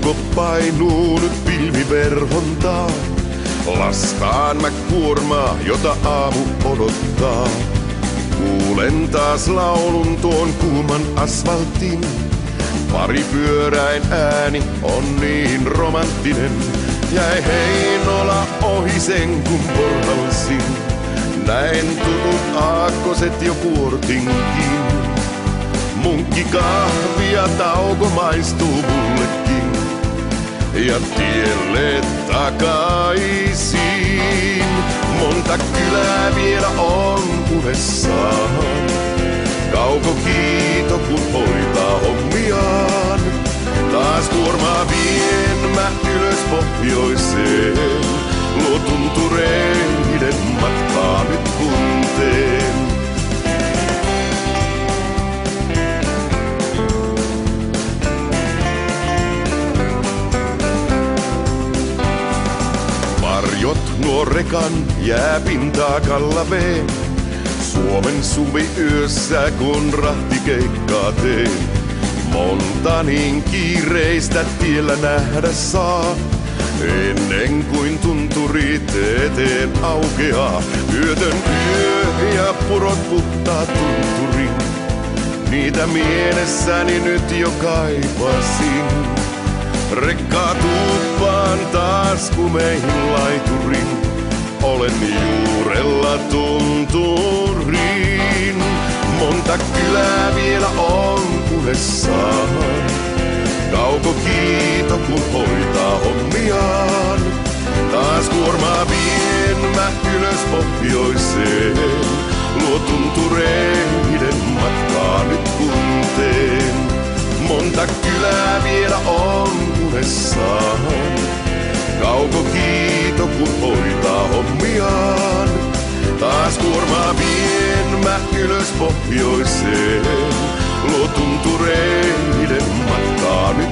aurinko painuu nyt pilviverhon taa. Lastaan mä kuormaa, jota aamu odottaa. Kuulen taas laulun tuon kuuman asfaltin. Pari pyöräin ääni on niin romanttinen. Jäi Heinola ohi sen kun porhalsin. Näin tutut aakkoset jo kuortinkin. Munkkikahvia tauko maistuu mullekin. Ja tielle takaisin. Monta kylää vielä on unessaan. Kauko kiito kun hoitaa hommiaan. Taas kuormaa vien mä ylös pohjoiseen. Luo tuntureiden matkaa nyt kunteen. Varjot nuo rekan jääpintaa kallaveen. Suomen suvi yössä kun rahtikeikkaa teen. Monta niin kiireistä tiellä nähdä saa. Ennen kuin tunturit eteen aukeaa. Yötön yö ja purot puhtaat tunturin. Niitä mielessäni nyt jo kaipasin. Rekkaa tuuppaan taas kumeihin laiturin. Olen juurella tunturiin. Monta kylää vielä on unessaan. Kauko kiito kun hoitaa hommiaan. Taas kuormaa vien mä ylös pohjoiseen. Luo tuntureiden matkaa nyt kunteen. Monta kylää vielä on unessaan. Kauko kiito kun hoitaa hommiaan. Taas kuormaa vien mä ylös pohjoiseen. Luo tuntureiden matkaa nyt